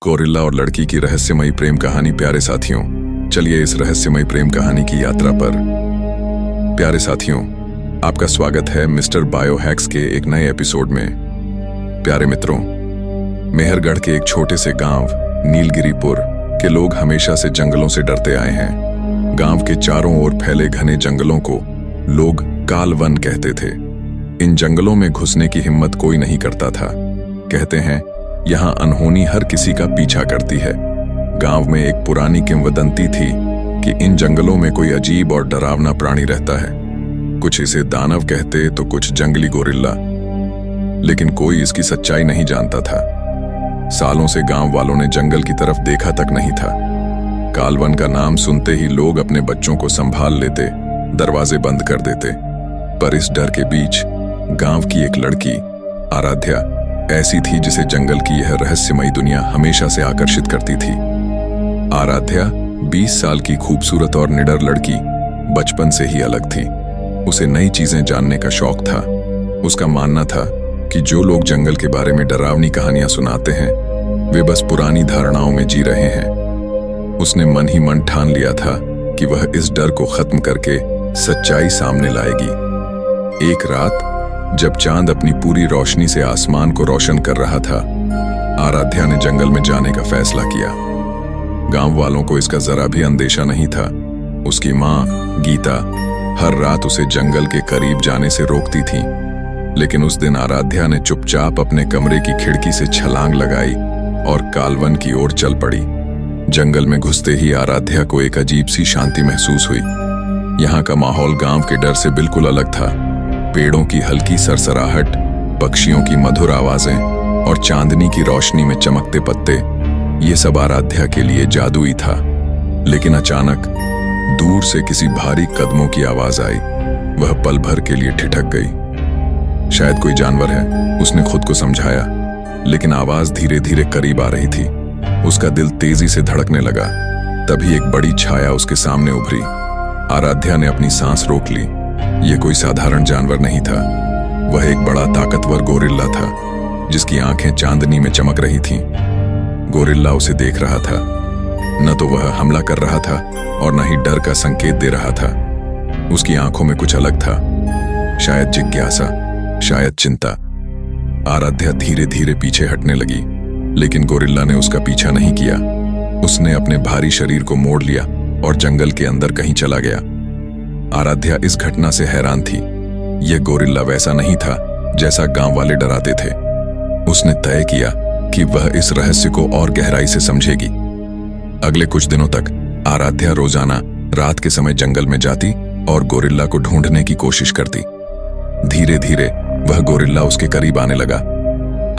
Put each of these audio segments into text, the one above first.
Gorilla और लड़की की रहस्यमयी प्रेम कहानी। प्यारे साथियों, चलिए इस रहस्यमयी प्रेम कहानी की यात्रा पर। प्यारे साथियों, आपका स्वागत है मिस्टर बायोहैक्स के एक नए एपिसोड में। प्यारे मित्रों, मेहरगढ़ के एक छोटे से गांव नीलगिरीपुर के लोग हमेशा से जंगलों से डरते आए हैं। गांव के चारों ओर फैले घने जंगलों को लोग कालवन कहते थे। इन जंगलों में घुसने की हिम्मत कोई नहीं करता था। कहते हैं यहाँ अनहोनी हर किसी का पीछा करती है। गांव में एक पुरानी किंवदंती थी कि इन जंगलों में कोई अजीब और डरावना प्राणी रहता है। कुछ इसे दानव कहते तो कुछ जंगली गोरिल्ला, लेकिन कोई इसकी सच्चाई नहीं जानता था। सालों से गांव वालों ने जंगल की तरफ देखा तक नहीं था। कालवन का नाम सुनते ही लोग अपने बच्चों को संभाल लेते, दरवाजे बंद कर देते। पर इस डर के बीच गांव की एक लड़की आराध्या ऐसी थी जिसे जंगल की यह रहस्यमयी दुनिया हमेशा से आकर्षित करती थी। आराध्या 20 साल की खूबसूरत और निडर लड़की बचपन से ही अलग थी। उसे नई चीजें जानने का शौक था। उसका मानना था कि जो लोग जंगल के बारे में डरावनी कहानियां सुनाते हैं वे बस पुरानी धारणाओं में जी रहे हैं। उसने मन ही मन ठान लिया था कि वह इस डर को खत्म करके सच्चाई सामने लाएगी। एक रात जब चांद अपनी पूरी रोशनी से आसमान को रोशन कर रहा था, आराध्या ने जंगल में जाने का फैसला किया। गांव वालों को इसका जरा भी अंदेशा नहीं था। उसकी माँ गीता हर रात उसे जंगल के करीब जाने से रोकती थी, लेकिन उस दिन आराध्या ने चुपचाप अपने कमरे की खिड़की से छलांग लगाई और कालवन की ओर चल पड़ी। जंगल में घुसते ही आराध्या को एक अजीब सी शांति महसूस हुई। यहाँ का माहौल गांव के डर से बिल्कुल अलग था। पेड़ों की हल्की सरसराहट, पक्षियों की मधुर आवाजें और चांदनी की रोशनी में चमकते पत्ते, ये सब आराध्या के लिए जादुई था। लेकिन अचानक दूर से किसी भारी कदमों की आवाज आई। वह पल भर के लिए ठिठक गई। शायद कोई जानवर है, उसने खुद को समझाया, लेकिन आवाज धीरे धीरे करीब आ रही थी। उसका दिल तेजी से धड़कने लगा। तभी एक बड़ी छाया उसके सामने उभरी। आराध्या ने अपनी सांस रोक ली। यह कोई साधारण जानवर नहीं था। वह एक बड़ा ताकतवर गोरिल्ला था जिसकी आंखें चांदनी में चमक रही थीं। गोरिल्ला उसे देख रहा था। न तो वह हमला कर रहा था और न ही डर का संकेत दे रहा था। उसकी आंखों में कुछ अलग था, शायद जिज्ञासा, शायद चिंता। आराध्या धीरे धीरे पीछे हटने लगी, लेकिन गोरिल्ला ने उसका पीछा नहीं किया। उसने अपने भारी शरीर को मोड़ लिया और जंगल के अंदर कहीं चला गया। आराध्या इस घटना से हैरान थी। यह गोरिल्ला वैसा नहीं था जैसा गांव वाले डराते थे। उसने तय किया कि वह इस रहस्य को और गहराई से समझेगी। अगले कुछ दिनों तक आराध्या रोजाना रात के समय जंगल में जाती और गोरिल्ला को ढूंढने की कोशिश करती। धीरे धीरे वह गोरिल्ला उसके करीब आने लगा।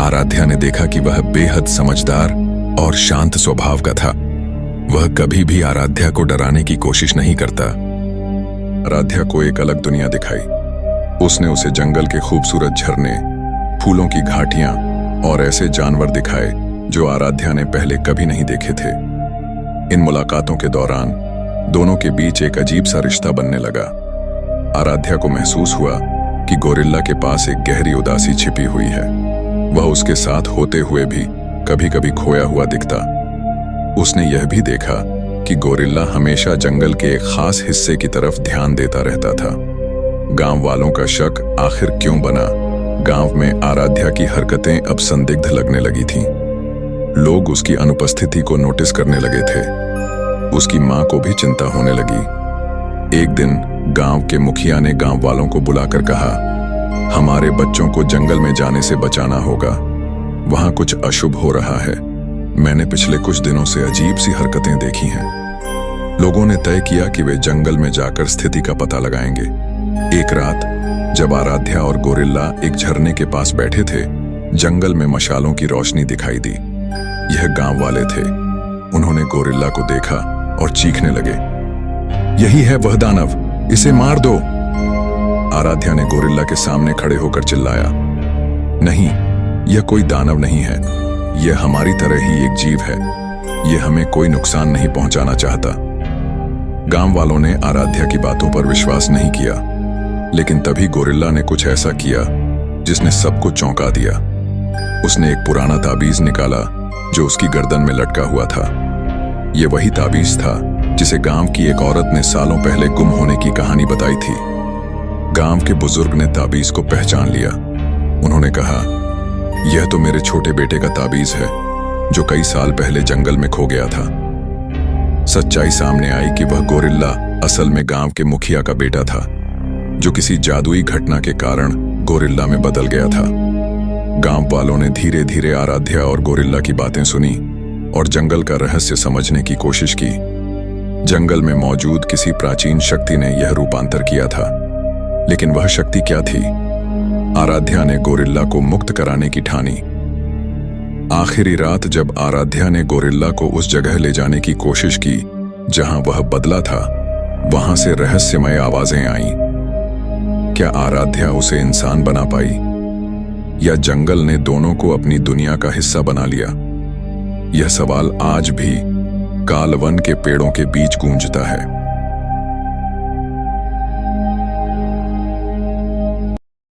आराध्या ने देखा कि वह बेहद समझदार और शांत स्वभाव का था। वह कभी भी आराध्या को डराने की कोशिश नहीं करता। आराध्या को एक अलग दुनिया दिखाई। उसने उसे जंगल के खूबसूरत झरने, फूलों की घाटियां और ऐसे जानवर दिखाए जो आराध्या ने पहले कभी नहीं देखे थे। इन मुलाकातों के दौरान दोनों के बीच एक अजीब सा रिश्ता बनने लगा। आराध्या को महसूस हुआ कि गोरिल्ला के पास एक गहरी उदासी छिपी हुई है। वह उसके साथ होते हुए भी कभी कभी खोया हुआ दिखता। उसने यह भी देखा कि गोरिल्ला हमेशा जंगल के एक खास हिस्से की तरफ ध्यान देता रहता था। गांव वालों का शक आखिर क्यों बना? गांव में आराध्या की हरकतें अब संदिग्ध लगने लगी थीं। लोग उसकी अनुपस्थिति को नोटिस करने लगे थे। उसकी मां को भी चिंता होने लगी। एक दिन गांव के मुखिया ने गांव वालों को बुलाकर कहा, हमारे बच्चों को जंगल में जाने से बचाना होगा। वहां कुछ अशुभ हो रहा है। मैंने पिछले कुछ दिनों से अजीब सी हरकतें देखी हैं। लोगों ने तय किया कि वे जंगल में जाकर स्थिति का पता लगाएंगे। एक रात जब आराध्या और गोरिल्ला एक झरने के पास बैठे थे, जंगल में मशालों की रोशनी दिखाई दी। यह गांव वाले थे। उन्होंने गोरिल्ला को देखा और चीखने लगे, यही है वह दानव, इसे मार दो। आराध्या ने गोरिल्ला के सामने खड़े होकर चिल्लाया, नहीं, यह कोई दानव नहीं है। यह हमारी तरह ही एक जीव है। यह हमें कोई नुकसान नहीं पहुंचाना चाहता। गांव वालों ने आराध्या की बातों पर विश्वास नहीं किया, लेकिन तभी गोरिल्ला ने कुछ ऐसा किया जिसने सबको चौंका दिया। उसने एक पुराना ताबीज निकाला जो उसकी गर्दन में लटका हुआ था। ये वही ताबीज था जिसे गांव की एक औरत ने सालों पहले गुम होने की कहानी बताई थी। गांव के बुजुर्ग ने ताबीज को पहचान लिया। उन्होंने कहा, यह तो मेरे छोटे बेटे का ताबीज है जो कई साल पहले जंगल में खो गया था। सच्चाई सामने आई कि वह गोरिल्ला असल में गांव के मुखिया का बेटा था, जो किसी जादुई घटना के कारण गोरिल्ला में बदल गया था। गांव वालों ने धीरे धीरे आराध्या और गोरिल्ला की बातें सुनी और जंगल का रहस्य समझने की कोशिश की। जंगल में मौजूद किसी प्राचीन शक्ति ने यह रूपांतर किया था, लेकिन वह शक्ति क्या थी? आराध्या ने गोरिल्ला को मुक्त कराने की ठानी। आखिरी रात जब आराध्या ने गोरिल्ला को उस जगह ले जाने की कोशिश की जहां वह बदला था, वहां से रहस्यमय आवाजें आईं। क्या आराध्या उसे इंसान बना पाई, या जंगल ने दोनों को अपनी दुनिया का हिस्सा बना लिया? यह सवाल आज भी कालवन के पेड़ों के बीच गूंजता है।